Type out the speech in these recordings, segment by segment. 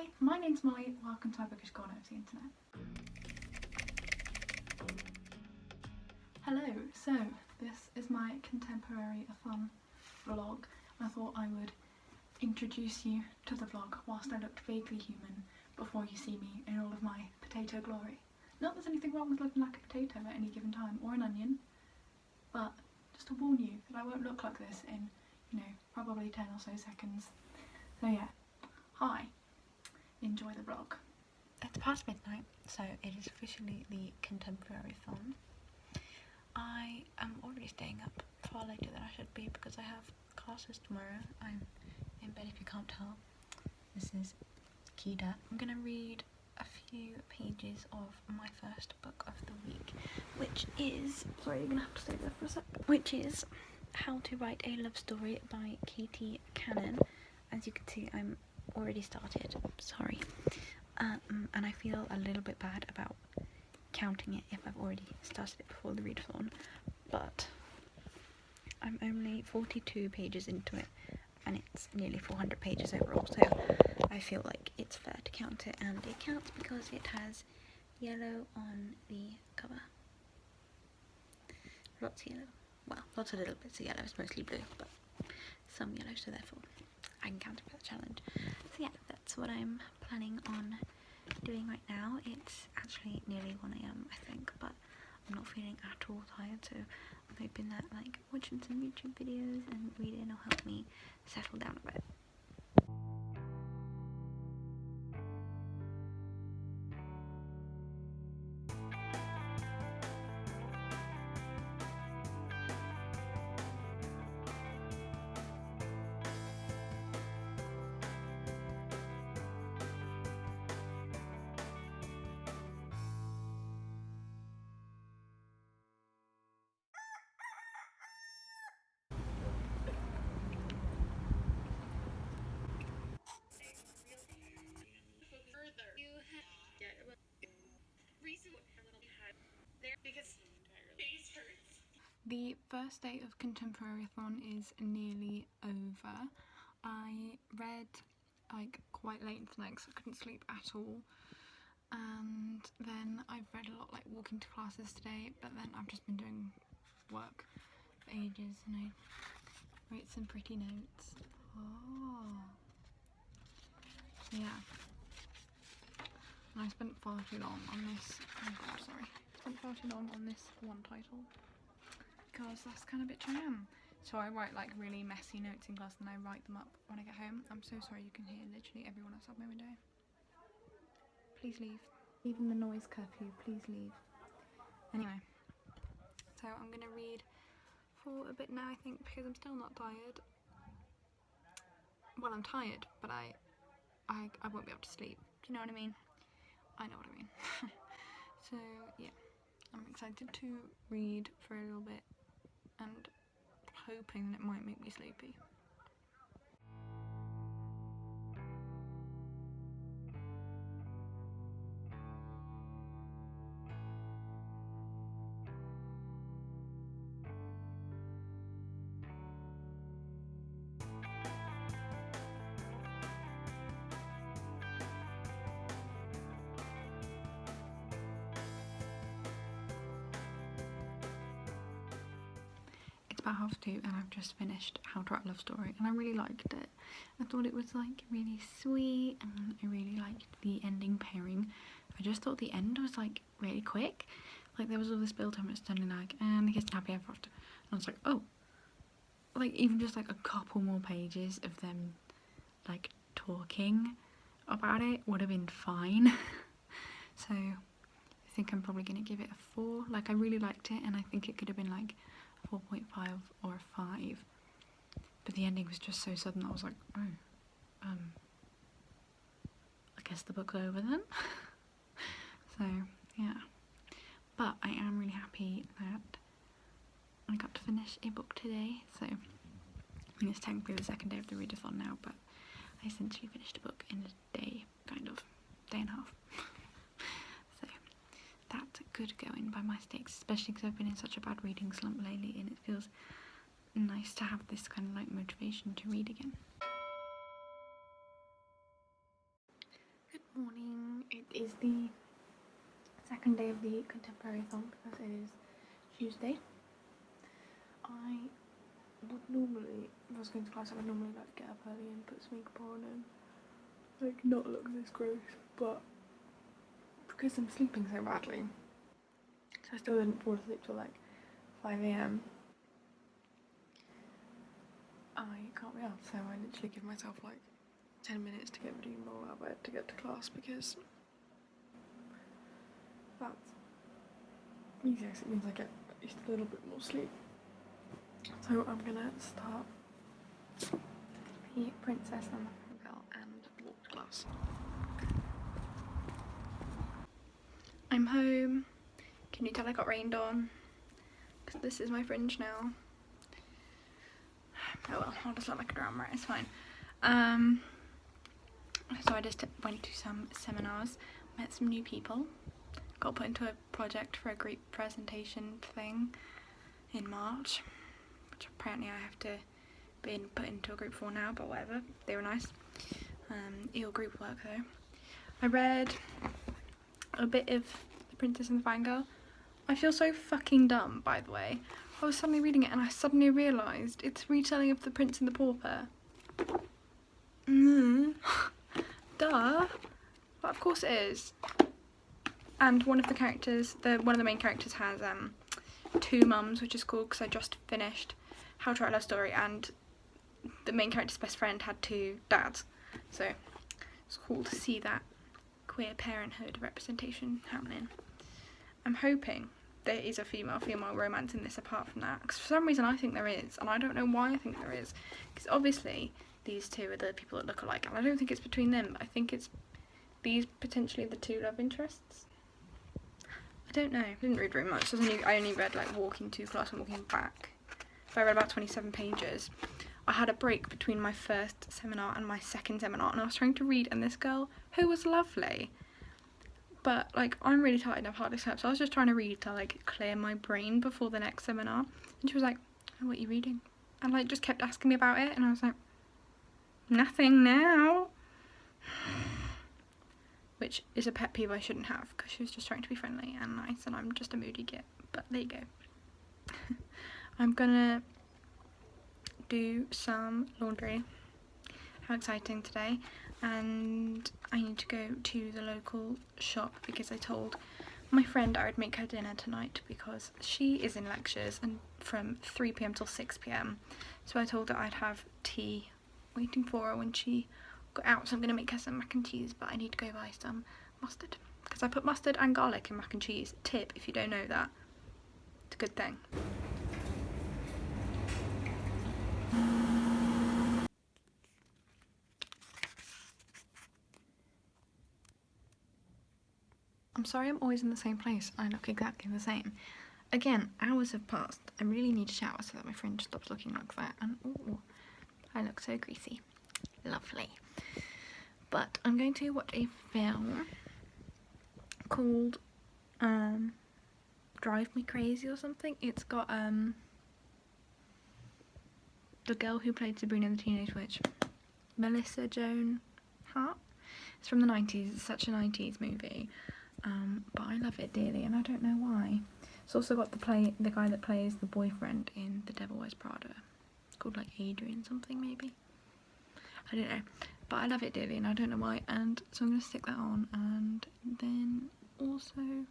Hi, my name's Molly. Welcome to my bookish corner of the internet. Hello, so this is my Contemporary-A-Thon vlog. I thought I would introduce you to the vlog whilst I looked vaguely human before you see me in all of my potato glory. Not that there's anything wrong with looking like a potato at any given time, or an onion, but just to warn you that I won't look like this in, probably 10 or so seconds. So yeah, hi, enjoy the vlog. It's past midnight, so it is officially the Contemporary-A-Thon. I am already staying up far later than I should be because I have classes tomorrow. I'm in bed if you can't tell. This is keyed up. I'm going to read a few pages of my first book of the week, which is, sorry, you're going to have to stay there for a sec, which is How to Write a Love Story by Katie Cannon. As you can see, I'm already started, sorry. And I feel a little bit bad about counting it if I've already started it before the readathon, but I'm only 42 pages into it and it's nearly 400 pages overall, so I feel like it's fair to count it, and it counts because it has yellow on the cover. Lots of yellow. Well, lots of little bits of yellow, it's mostly blue, but some yellow, so therefore I can count it for the challenge. So yeah, that's what I'm planning on doing right now. It's actually nearly 1 AM I think, but I'm not feeling at all tired, so I'm hoping that like watching some YouTube videos and reading will help me settle down a bit. The first day of Contemporary-A-Thon is nearly over. I read quite late into the night because I couldn't sleep at all, and then I've read a lot walking to classes today, but then I've just been doing work for ages and I wrote some pretty notes. Oh, yeah. And I spent far too long on this. Oh god, sorry. I spent far too long on this one title because that's kind of bitch I am. So I write really messy notes in class and I write them up when I get home. I'm so sorry, you can hear literally everyone outside my window. Please leave. Even the noise curfew, please leave. Anyway, so I'm gonna read for a bit now, I think, because I'm still not tired. Well, I'm tired, but I won't be able to sleep. Do you know what I mean? I know what I mean. So yeah, I'm excited to read for a little bit and hoping that it might make me sleepy. About 2:30 and I've just finished How to Write a Love Story and I really liked it. I thought it was really sweet and I really liked the ending pairing. I just thought the end was really quick. There was all this build time, it's suddenly and the kids happy ever after. And I was like, oh, even just a couple more pages of them talking about it would have been fine. So I think I'm probably gonna give it a 4. I really liked it and I think it could have been 4.5 or a 5, but the ending was just so sudden that I was like, oh, I guess the book's over then. So yeah, but I am really happy that I got to finish a book today. So I mean, it's technically the second day of the readathon now, but I essentially finished a book in a day, day and a half. So that's good going by my stakes, especially because I've been in such a bad reading slump lately and it feels nice to have this kind of motivation to read again. It is the second day of the Contemporary-A-Thon because it is Tuesday. I would normally, if I was going to class, I would normally like get up early and put some makeup on and like not look this gross, but because I'm sleeping so badly, so I still didn't fall asleep till like 5 AM. I can't be asked, so I literally give myself like 10 minutes to get ready and roll out of bed to get to class because that's easier because it means I get at least a little bit more sleep. So I'm gonna start the Princess and the Girl and walk to class. I'm home. Can you tell I got rained on? Because this is my fringe now. Oh well, I'll just look like a drama, it's fine. So I just went to some seminars, met some new people, got put into a project for a group presentation thing in March, which apparently I have to be put into a group for now, but whatever, they were nice. Ill group work though. I read a bit of The Princess and the Fangirl. I feel so fucking dumb, by the way. I was suddenly reading it and I suddenly realised it's retelling of The Prince and the Pauper. Duh. But of course it is. And one of the characters, one of the main characters has two mums, which is cool because I just finished How to Write a Love Story, and the main character's best friend had two dads. So it's cool to see that queer parenthood representation happening. I'm hoping there is a female-female romance in this apart from that, because for some reason I think there is, and I don't know why I think there is, because obviously these two are the people that look alike, and I don't think it's between them. I think it's these potentially the two love interests. I don't know. I didn't read very much. I only read like walking to class and walking back. So I read about 27 pages. I had a break between my first seminar and my second seminar, and I was trying to read, and this girl, who was lovely, but like I'm really tired and I've hardly slept, so I was just trying to read to like clear my brain before the next seminar, and she was like, oh, what are you reading? And like just kept asking me about it, and I was like, nothing now. Which is a pet peeve I shouldn't have, because she was just trying to be friendly and nice, and I'm just a moody git, but there you go. I'm gonna do some laundry. How exciting today. And I need to go to the local shop because I told my friend I would make her dinner tonight because she is in lectures and from 3 PM till 6 PM. So I told her I'd have tea waiting for her when she got out. So I'm going to make her some mac and cheese, but I need to go buy some mustard because I put mustard and garlic in mac and cheese. Tip if you don't know that. It's a good thing. I'm sorry I'm always in the same place. I look exactly the same. Again, hours have passed. I really need a shower so that my fringe stops looking like that. And ooh, I look so greasy. Lovely. But I'm going to watch a film called Drive Me Crazy or something. It's got the girl who played Sabrina the Teenage Witch, Melissa Joan Hart. It's from the 90s. It's such a 90s movie. But I love it dearly, and I don't know why. It's also got the guy that plays the boyfriend in The Devil Wears Prada. It's called like Adrian something maybe. I don't know. But I love it dearly, and I don't know why. And so I'm going to stick that on, and then also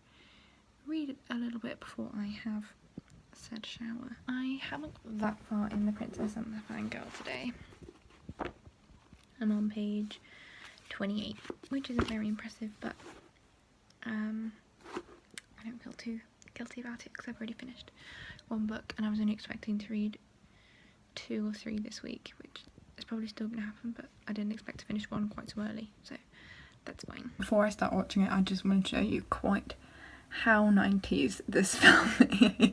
read a little bit before I have said shower. I haven't got that far in The Princess and the Fangirl today. I'm on page 28, which isn't very impressive, but I don't feel too guilty about it because I've already finished one book, and I was only expecting to read 2 or 3 this week, which is probably still going to happen, but I didn't expect to finish one quite so early, so that's fine. Before I start watching it, I just want to show you quite how 90s this film is.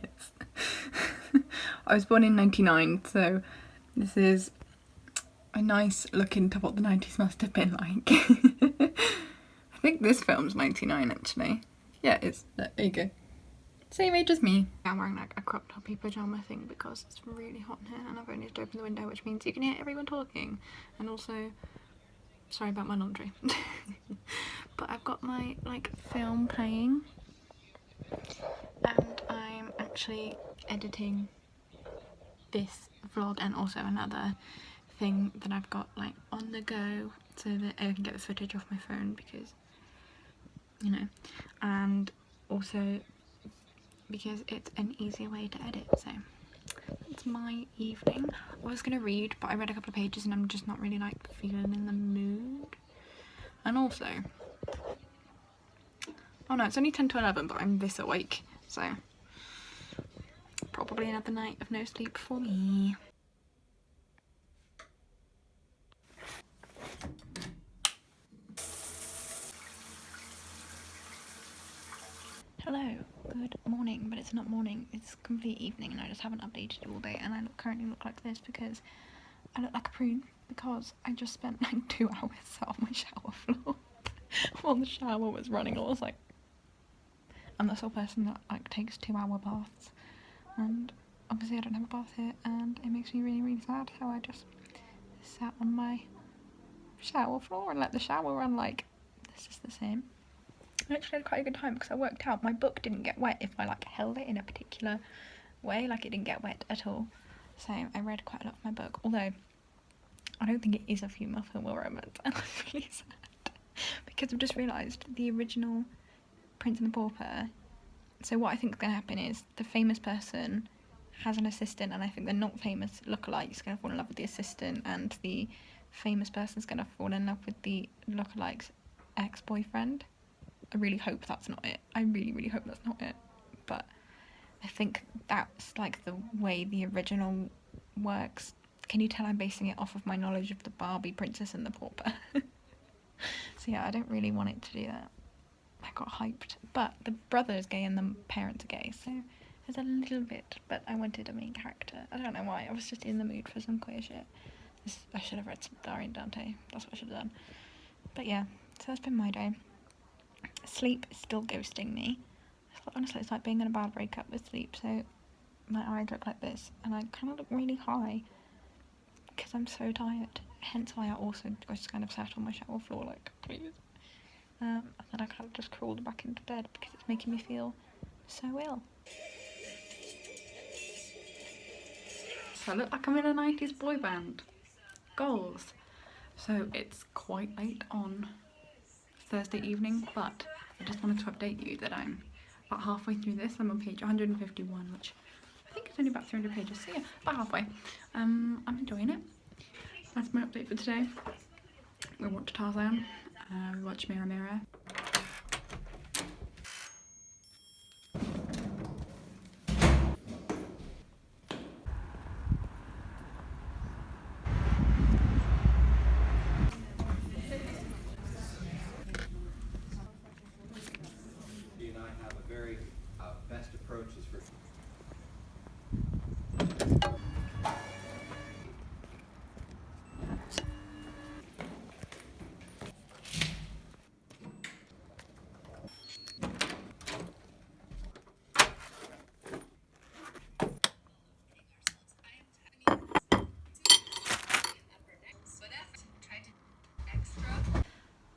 I was born in 99, so this is a nice look into what the 90s must have been like. I think this film's 99 actually. Yeah, it's, there you go. Same age as me. I'm wearing like a crop toppy pyjama thing because it's really hot in here, and I've only just opened the window, which means you can hear everyone talking. And also, sorry about my laundry. But I've got my like film playing, and I'm actually editing this vlog and also another thing that I've got like on the go so that I can get the footage off my phone, because you know, and also because it's an easier way to edit. So it's my evening. I was gonna read, but I read a couple of pages and I'm just not really like feeling in the mood. And also, oh no, it's only 10 to 11, but I'm this awake, so probably another night of no sleep for me. Hello, good morning, but it's not morning, it's complete evening, and I just haven't updated it all day, and I currently look like this because I look like a prune, because I just spent like 2 hours sat on my shower floor while the shower was running. I was like, I'm the sort of person that like takes 2-hour baths, and obviously I don't have a bath here, and it makes me really, really sad, so I just sat on my shower floor and let the shower run. Like, this is the same. I actually had quite a good time because I worked out my book didn't get wet if I like held it in a particular way, like it didn't get wet at all. So I read quite a lot of my book, although I don't think it is a female film or romance, and I'm really sad because I've just realised the original Prince and the Pauper. So what I think is going to happen is the famous person has an assistant, and I think the not famous lookalike is going to fall in love with the assistant, and the famous person is going to fall in love with the lookalike's ex-boyfriend. I really hope that's not it. I really, really hope that's not it. But I think that's like the way the original works. Can you tell I'm basing it off of my knowledge of the Barbie Princess and the Pauper? So yeah, I don't really want it to do that. I got hyped. But the brother is gay and the parents are gay, so there's a little bit, but I wanted a main character. I don't know why, I was just in the mood for some queer shit. I should have read some Dari and Dante, that's what I should have done. But yeah, so that's been my day. Sleep is still ghosting me. Honestly, it's like being in a bad breakup with sleep, so my eyes look like this, and I kind of look really high because I'm so tired. Hence why I also just kind of sat on my shower floor like, please. And then I kind of just crawled back into bed because it's making me feel so ill. So I look like I'm in a 90s boy band. Goals. So it's quite late on Thursday evening, but I just wanted to update you that I'm about halfway through this. I'm on page 151, which I think is only about 300 pages, so yeah, about halfway. I'm enjoying it. That's my update for today. We watched Tarzan, we watched Mirror Mirror. Best approaches for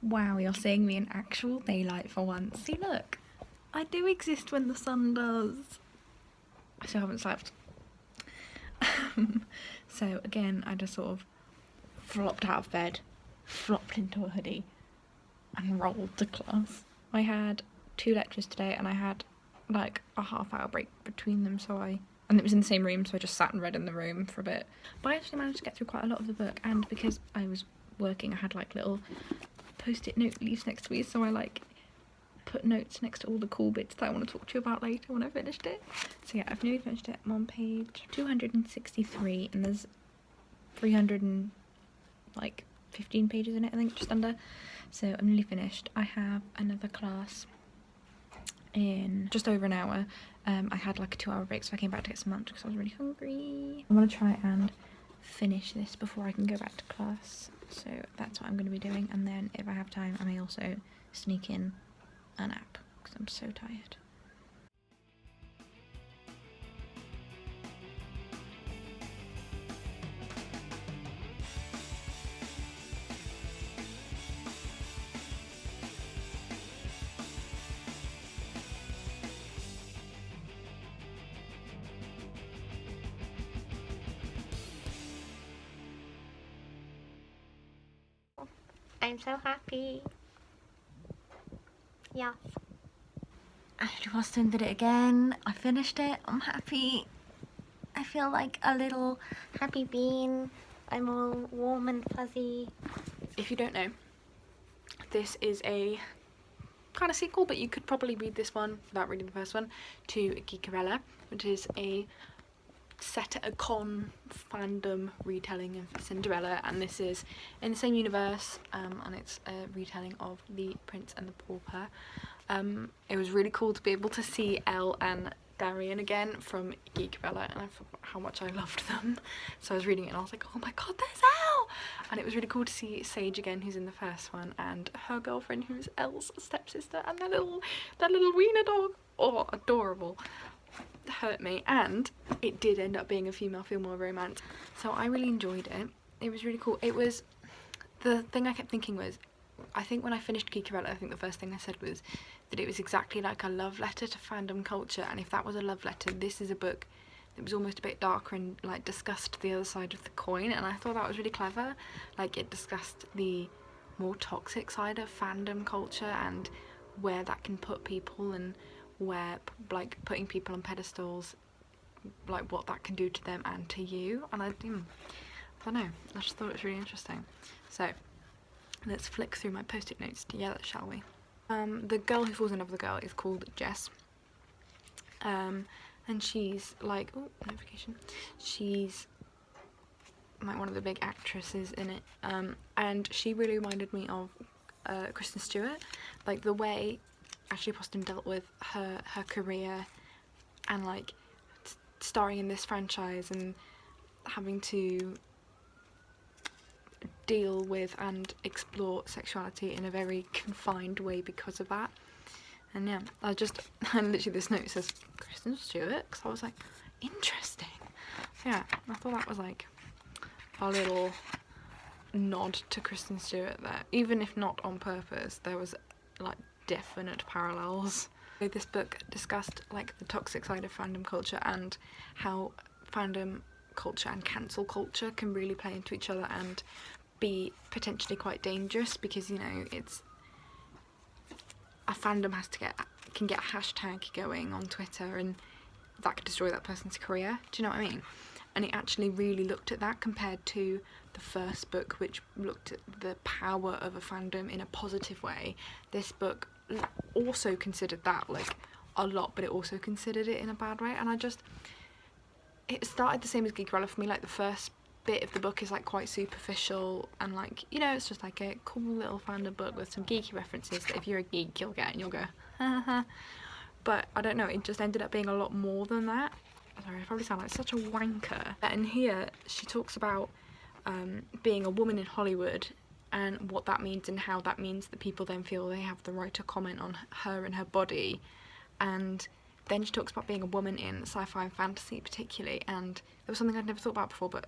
Wow, you're seeing me in actual daylight for once. See, look, I do exist when the sun does. I still haven't slept. So again, I just sort of flopped out of bed, flopped into a hoodie, and rolled to class. I had 2 lectures today, and I had like a half-hour break between them, and it was in the same room, so I just sat and read in the room for a bit. But I actually managed to get through quite a lot of the book, and because I was working, I had like little post-it note leaves next to me, so I like put notes next to all the cool bits that I want to talk to you about later when I finished it. So yeah, I've nearly finished it. I'm on page 263, and there's 315 pages in it, I think, just under. So I'm nearly finished. I have another class in just over an hour. I had like a 2-hour break, so I came back to get some lunch because I was really hungry. I'm gonna try and finish this before I can go back to class, so that's what I'm going to be doing, and then if I have time I may also sneak in a nap because I'm so tired. I'm so happy. Yes. Ashley Boston did it again. I finished it. I'm happy. I feel like a little happy bean. I'm all warm and fuzzy. If you don't know, this is a kind of sequel, but you could probably read this one without reading the first one, to Geekerella, which is a set at a con fandom retelling of Cinderella, and this is in the same universe, and it's a retelling of The Prince and the Pauper. It was really cool to be able to see Elle and Darian again from Geekerella, and I forgot how much I loved them. So I was reading it and I was like, oh my god, there's Elle! And it was really cool to see Sage again, who's in the first one, and her girlfriend, who's Elle's stepsister, and that little wiener dog. Oh, adorable. Hurt me. And it did end up being a female romance, so I really enjoyed it. It was really cool. It was, the thing I kept thinking was, I think when I finished Geekerella, I think the first thing I said was that it was exactly like a love letter to fandom culture, and if that was a love letter, this is a book that was almost a bit darker and like discussed the other side of the coin, and I thought that was really clever. Like, it discussed the more toxic side of fandom culture and where that can put people, and where like putting people on pedestals, like what that can do to them and to you. And I don't know, I just thought it was really interesting. So let's flick through my post-it notes together, shall we? The girl who falls in love with the girl is called Jess, and she's like, oh, notification, she's like one of the big actresses in it, and she really reminded me of Kristen Stewart, like the way Ashley Boston dealt with her career, and like starring in this franchise and having to deal with and explore sexuality in a very confined way because of that. And yeah, and literally this note says Kristen Stewart, because I was like, interesting. Yeah, I thought that was like a little nod to Kristen Stewart there, even if not on purpose. There was like definite parallels. So this book discussed like the toxic side of fandom culture, and how fandom culture and cancel culture can really play into each other and be potentially quite dangerous, because, you know, it's a fandom can get a hashtag going on Twitter, and that could destroy that person's career. Do you know what I mean? And it actually really looked at that, compared to the first book, which looked at the power of a fandom in a positive way. This book also considered that like a lot, but it also considered it in a bad way. And it started the same as Geekerella for me. Like, the first bit of the book is like quite superficial, and like, you know, it's just like a cool little fandom book with some geeky references that if you're a geek you'll get, and you'll go ha ha. But I don't know, it just ended up being a lot more than that. Sorry, I probably sound like such a wanker. And here she talks about being a woman in Hollywood, and what that means, and how that means that people then feel they have the right to comment on her and her body. And then she talks about being a woman in sci-fi and fantasy particularly, and it was something I'd never thought about before, but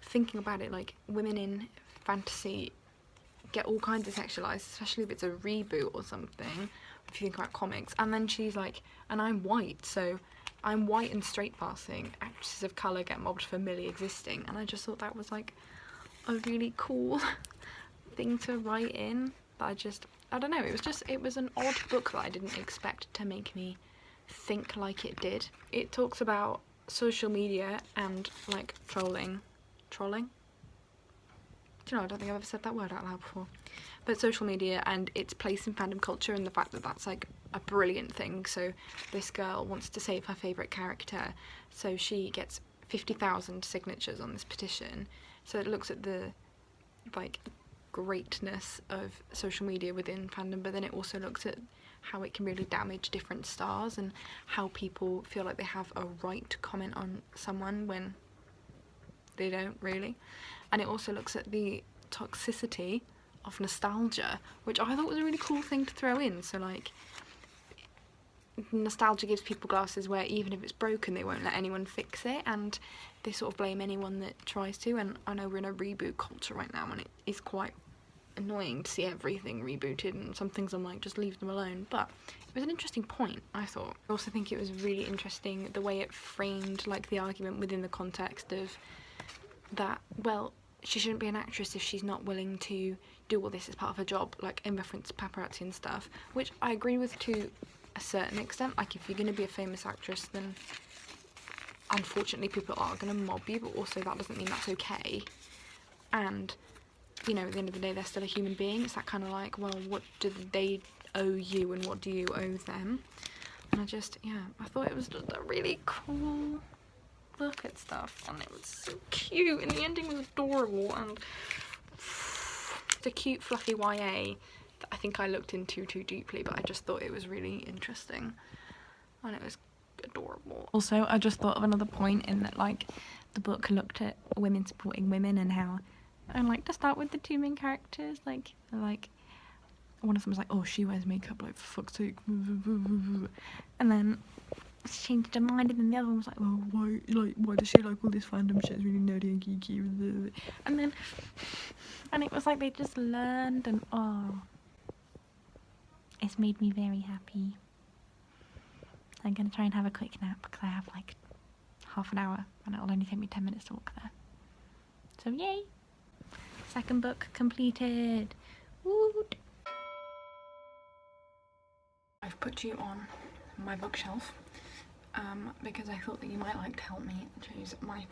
thinking about it, like, women in fantasy get all kinds of sexualized, especially if it's a reboot or something, if you think about comics. And then she's like, and I'm white, so I'm white and straight passing, actresses of colour get mobbed for merely existing. And I just thought that was like a really cool thing to write in. But I don't know, it was an odd book that I didn't expect to make me think like it did. It talks about social media and like trolling. Do you know, I don't think I've ever said that word out loud before. But social media and its place in fandom culture, and the fact that that's like a brilliant thing. So this girl wants to save her favourite character, so she gets 50,000 signatures on this petition. So it looks at the like greatness of social media within fandom, but then it also looks at how it can really damage different stars, and how people feel like they have a right to comment on someone when they don't really. And it also looks at the toxicity of nostalgia, which I thought was a really cool thing to throw in. So like, nostalgia gives people glasses where even if it's broken they won't let anyone fix it, and they sort of blame anyone that tries to. And I know we're in a reboot culture right now, and it is quite annoying to see everything rebooted, and some things I'm like, just leave them alone. But it was an interesting point, I thought. I also think it was really interesting the way it framed like the argument within the context of that, well, she shouldn't be an actress if she's not willing to do all this as part of her job, like in reference to paparazzi and stuff, which I agree with to a certain extent. Like, if you're going to be a famous actress, then unfortunately people are going to mob you, but also that doesn't mean that's okay. And, you know, at the end of the day, they're still a human being. It's that kind of like, well, what do they owe you and what do you owe them? And I just, yeah, I thought it was just a really cool look at stuff, and it was so cute, and the ending was adorable, and it's a cute fluffy YA that I think I looked into too deeply, but I just thought it was really interesting, and it was adorable. Also, I just thought of another point in that, like, the book looked at women supporting women and how, and like, to start with the two main characters, like one of them was like, oh, she wears makeup, like, for fuck's sake, and then she changed her mind, and then the other one was like, oh, why does she like all this fandom shit? It's really nerdy and geeky, and it was like they just learned, and oh, it's made me very happy. I'm gonna try and have a quick nap because I have like half an hour and it'll only take me 10 minutes to walk there. So yay! Second book completed. Woot! I've put you on my bookshelf because I thought that you might like to help me choose my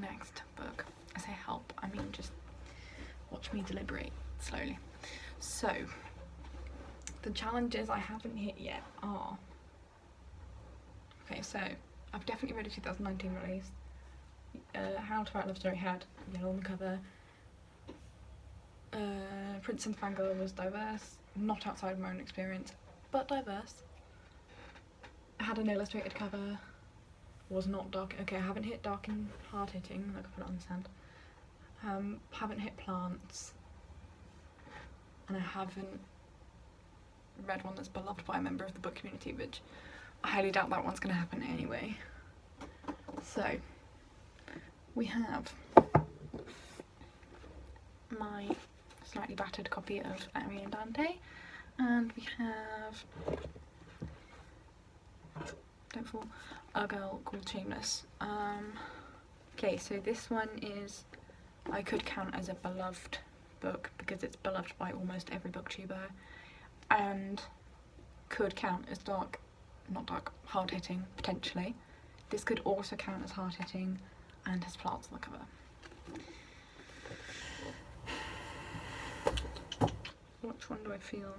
next book. I say help, I mean just watch me deliberate slowly. So, the challenges I haven't hit yet are... Okay, so I've definitely read a 2019 release. How to Write a Love Story had yellow on the cover. Prince and Fangirl was diverse, not outside of my own experience, but diverse. Had an illustrated cover, was not dark. Okay, I haven't hit dark and hard hitting, like I put it on the sand. Haven't hit plants, and I haven't read one that's beloved by a member of the book community, which I highly doubt that one's going to happen anyway. So, we have my slightly battered copy of Ari and Dante, and we have, don't fall, A Girl Called Shameless. Okay, so this one is, I could count as a beloved book because it's beloved by almost every booktuber, and could count as dark, not dark, hard-hitting, potentially. This could also count as hard-hitting and has plants on the cover. Which one do I feel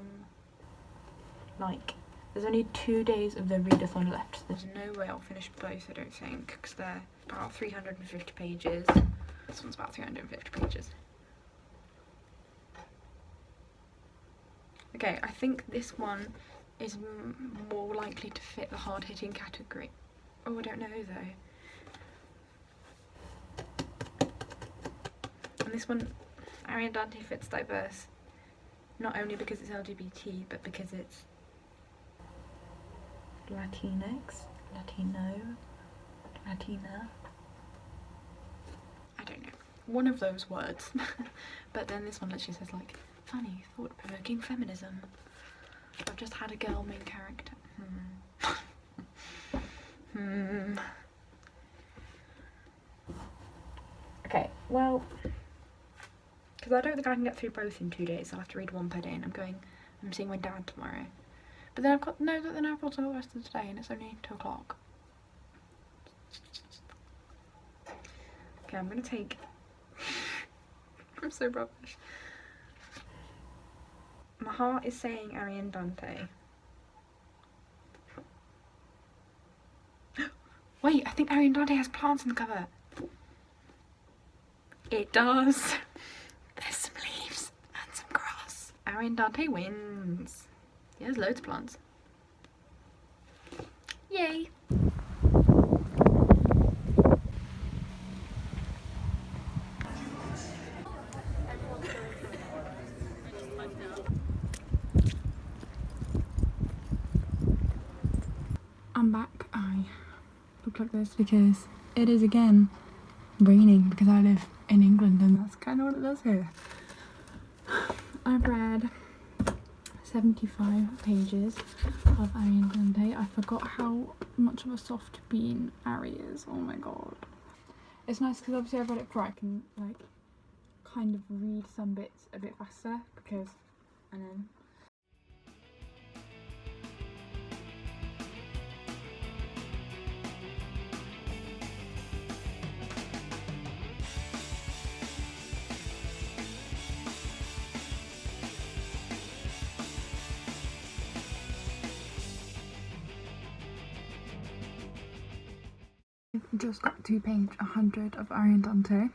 like? There's only 2 days of the readathon left. There's no way I'll finish both, I don't think, because they're about 350 pages. This one's about 350 pages. Okay, I think this one is more likely to fit the hard-hitting category. Oh, I don't know though. And this one, Ari and Dante, fits diverse, not only because it's LGBT, but because it's Latinx, Latino, Latina. I don't know. One of those words. But then this one literally says like, funny, thought-provoking feminism. I've just had a girl main character. Okay, well, because I don't think I can get through both in 2 days. I'll have to read one per day, and I'm seeing my dad tomorrow. But then I've got also the rest of the day, and it's only 2 o'clock. Okay, I'm gonna take... I'm so rubbish. My heart is saying Ari and Dante. Wait, I think Ari and Dante has plants on the cover. It does. There's some leaves and some grass. Ari and Dante wins. He has loads of plants. Yay. I'm back. I look like this because it is again raining because I live in England and that's kind of what it does here. I've read 75 pages of Ari and Dante. I forgot how much of a soft bean Ari is. Oh my god. It's nice because obviously I've read it before. I can like kind of read some bits a bit faster because, and then I've just got to page 100 of Ariandante.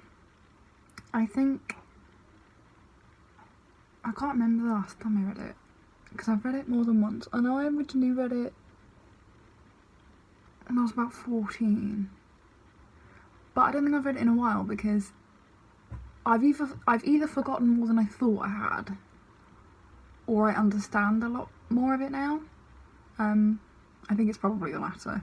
I think, I can't remember the last time I read it, because I've read it more than once. I know I originally read it when I was about 14, but I don't think I've read it in a while because I've either forgotten more than I thought I had, or I understand a lot more of it now. I think it's probably the latter.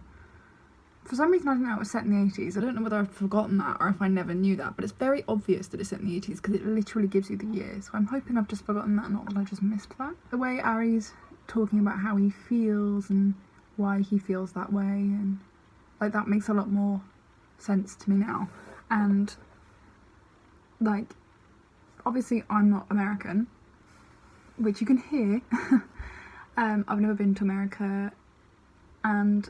For some reason I didn't know it was set in the 80s. I don't know whether I've forgotten that or if I never knew that, but it's very obvious that it's set in the 80s because it literally gives you the year. So I'm hoping I've just forgotten that, not that I just missed that. The way Ari's talking about how he feels and why he feels that way, and like that makes a lot more sense to me now. And like, obviously I'm not American, which you can hear. I've never been to America, and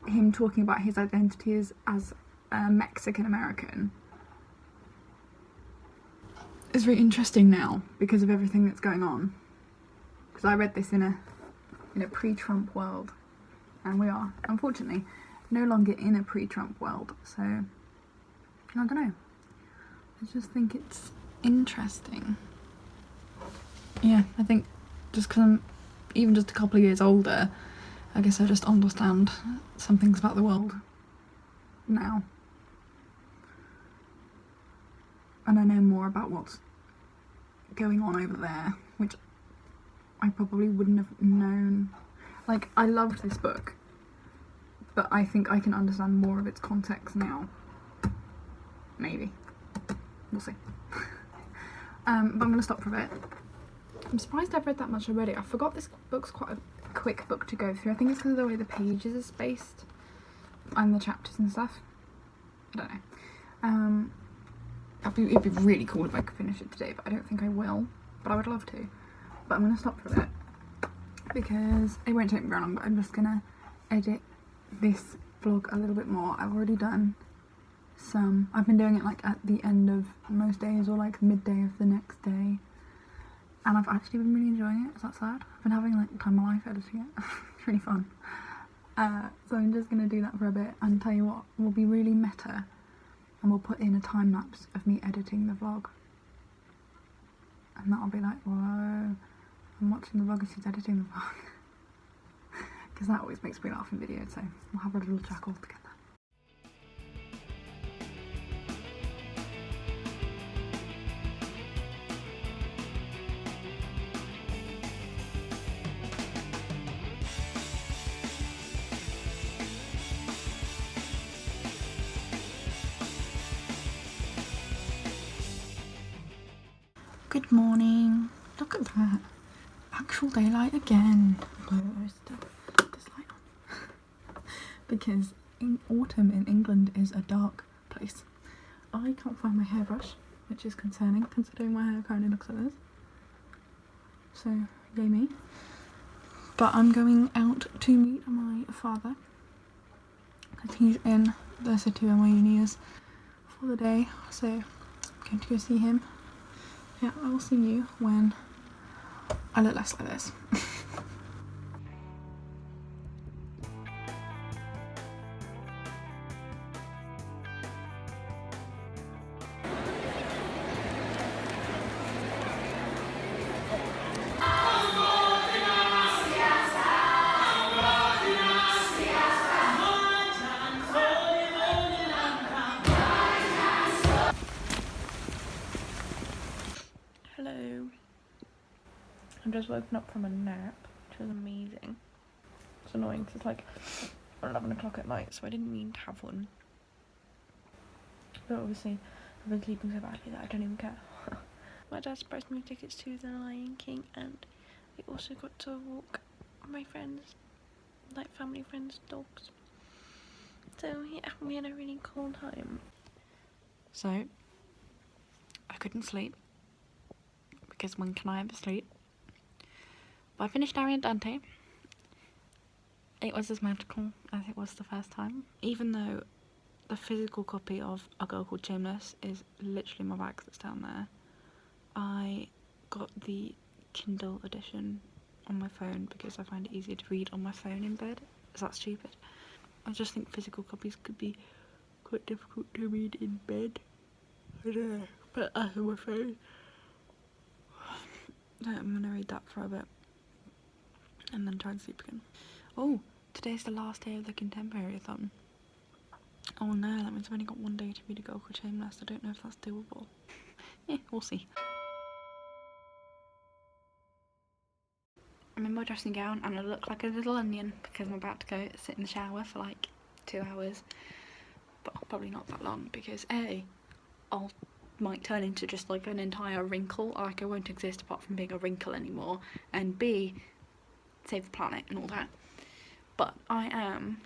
him talking about his identity as a Mexican American is very interesting now because of everything that's going on. Because I read this in a pre-Trump world, and we are unfortunately no longer in a pre-Trump world. So I don't know. I just think it's interesting. Yeah, I think just because I'm even just a couple of years older, I guess I just understand some things about the world now. And I know more about what's going on over there, which I probably wouldn't have known. Like, I loved this book, but I think I can understand more of its context now. Maybe. We'll see. But I'm going to stop for a bit. I'm surprised I've read that much already. I forgot this book's quite a quick book to go through. I think it's because of the way the pages are spaced and the chapters and stuff. I don't know. It'd be really cool if I could finish it today, but I don't think I will. But I would love to. But I'm going to stop for a bit because it won't take me very long, but I'm just going to edit this vlog a little bit more. I've already done some. I've been doing it like at the end of most days or like midday of the next day. And I've actually been really enjoying it. Is that sad? I've been having like the time of my life editing it. It's really fun. So I'm just going to do that for a bit and tell you what, we'll be really meta and we'll put in a time lapse of me editing the vlog. And that'll be like, whoa, I'm watching the vlog as she's editing the vlog. Because that always makes me laugh in videos, so we'll have a little chuckle together. Good morning. Look at that. Actual daylight again. There's this light on. Because in autumn in England is a dark place. I can't find my hairbrush, which is concerning considering my hair currently looks like this. So, yay me. But I'm going out to meet my father because he's in the city where my uni is for the day. So, I'm going to go see him. Yeah, I will see you when I look less like this. Hello. I've just woken up from a nap, which was amazing. It's annoying because it's like 11 o'clock at night, so I didn't mean to have one. But obviously, I've been sleeping so badly that I don't even care. My dad surprised me with tickets to The Lion King, and we also got to walk my friends, like family friends' dogs. So yeah, we had a really cool time. So, I couldn't sleep, because when can I ever sleep? But I finished Ari and Dante. It was as magical as it was the first time, even though the physical copy of A Girl Called Shameless is literally my bag that's down there. I got the Kindle edition on my phone because I find it easier to read on my phone in bed. Is that stupid? I just think physical copies could be quite difficult to read in bed. I don't know, but on my phone. So I'm gonna read that for a bit and then try and sleep again. Oh, today's the last day of the Contemporary-A-Thon. Oh no, that means I've only got one day to read A Girl Called Shameless. I don't know if that's doable. We'll see. I'm in my dressing gown and I look like a little onion because I'm about to go sit in the shower for like 2 hours. But probably not that long because A, I'll might turn into just like an entire wrinkle, like I won't exist apart from being a wrinkle anymore, and B, save the planet and all that. But I am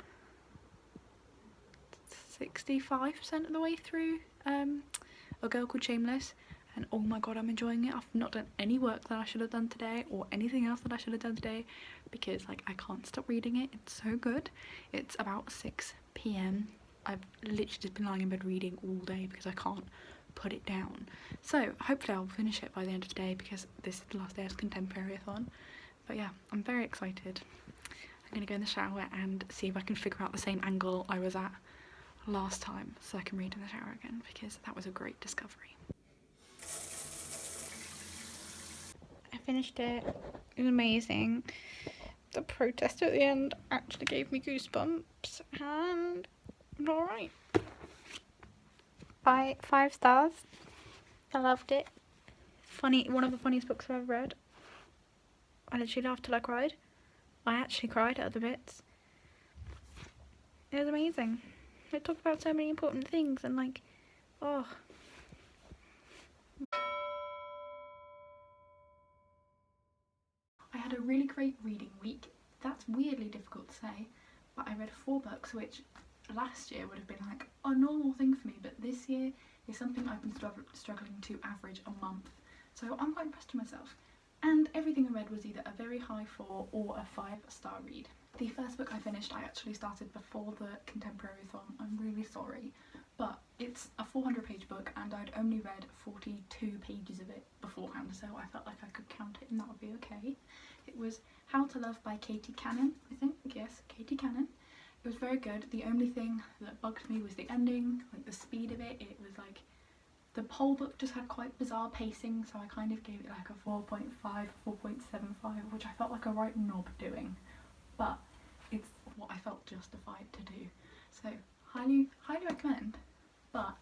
65% of the way through A Girl Called Shameless, and oh my god, I'm enjoying it. I've not done any work that I should have done today or anything else that I should have done today because like I can't stop reading it. It's so good. It's about 6 p.m. I've literally just been lying in bed reading all day because I can't put it down. So hopefully I'll finish it by the end of the day because this is the last day of Contemporary-A-Thon. But yeah, I'm very excited. I'm gonna go in the shower and see if I can figure out the same angle I was at last time so I can read in the shower again because that was a great discovery. I finished it. It was amazing. The protest at the end actually gave me goosebumps and I'm alright. 5 stars. I loved it. Funny, one of the funniest books I've ever read. I literally laughed till I cried. I actually cried at other bits. It was amazing. It talked about so many important things and like, oh. I had a really great reading week. That's weirdly difficult to say, but I read 4 books, which last year would have been like a normal thing for me, but this year is something I've been struggling to average a month. So I'm quite impressed with myself. And everything I read was either a very high 4 or a 5-star read. The first book I finished I actually started before the Contemporary-A-Thon. I'm really sorry, but it's a 400-page book and I'd only read 42 pages of it beforehand, so I felt like I could count it and that would be okay. It was How to Love by Katie Cannon, I think. Yes, Katie Cannon. It was very good. The only thing that bugged me was the ending, like the speed of it. It was like, the whole book just had quite bizarre pacing, so I kind of gave it like a 4.5, 4.75, which I felt like a right knob doing. But it's what I felt justified to do. So highly recommend, but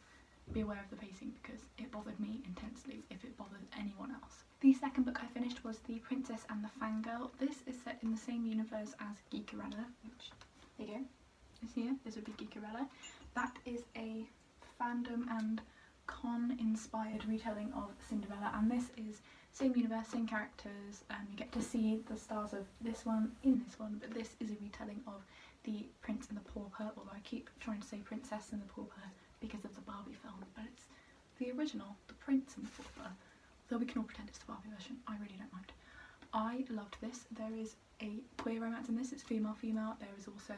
be aware of the pacing because it bothered me intensely if it bothered anyone else. The second book I finished was The Princess and the Fangirl. This is set in the same universe as Geekerella, which, there you go, is here. This would be Geekerella. That is a fandom and con-inspired retelling of Cinderella, and this is same universe, same characters, and you get to see the stars of this one in this one, but this is a retelling of The Prince and the Pauper, although I keep trying to say Princess and the Pauper because of the Barbie film, but it's the original, The Prince and the Pauper, though we can all pretend it's the Barbie version. I really don't mind. I loved this. There is a queer romance in this. It's female-female. There is also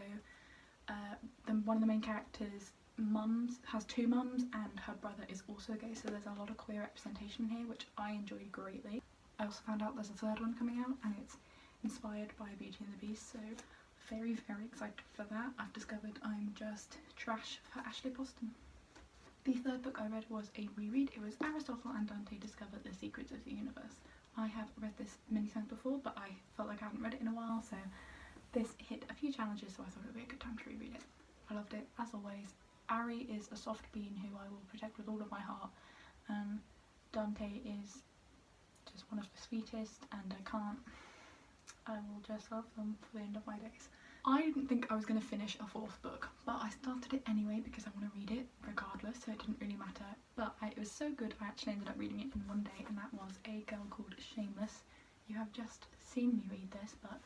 one of the main characters' mums has 2 mums and her brother is also gay, so there's a lot of queer representation here, which I enjoyed greatly. I also found out there's a 3rd one coming out and it's inspired by Beauty and the Beast, so very excited for that. I've discovered I'm just trash for Ashley Poston. The 3rd book I read was a reread. It was Aristotle and Dante Discover the Secrets of the Universe. I have read this many times before, but I felt like I hadn't read it in a while, so this hit a few challenges, so I thought it would be a good time to reread it. I loved it, as always. Ari is a soft being who I will protect with all of my heart, and Dante is just one of the sweetest, and I will just love them for the end of my days. I didn't think I was going to finish a 4th book, but I started it anyway because I want to read it regardless, so it didn't really matter. But it was so good I actually ended up reading it in one day, and that was A Girl Called Shameless. You have just seen me read this, but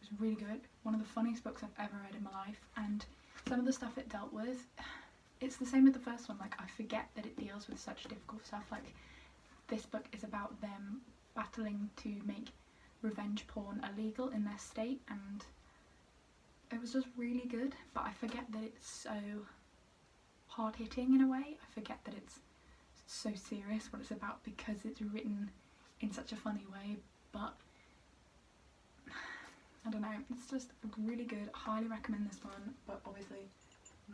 it was really good. One of the funniest books I've ever read in my life, and some of the stuff it dealt with, it's the same with the first one. Like, I forget that it deals with such difficult stuff. Like, this book is about them battling to make revenge porn illegal in their state, and it was just really good. But I forget that it's so hard-hitting in a way. I forget that it's so serious what it's about because it's written in such a funny way. But I don't know, it's just really good. I highly recommend this one, but obviously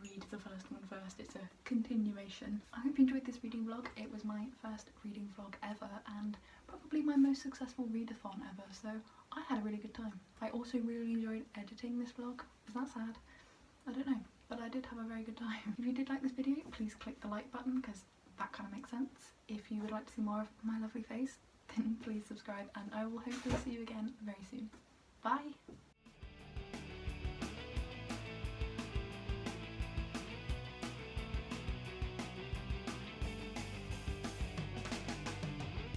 read the first one first. It's a continuation. I hope you enjoyed this reading vlog. It was my first reading vlog ever and probably my most successful readathon ever, so I had a really good time. I also really enjoyed editing this vlog. Is that sad? I don't know, but I did have a very good time. If you did like this video, please click the like button because that kind of makes sense. If you would like to see more of my lovely face, then please subscribe, and I will hopefully see you again very soon. Bye!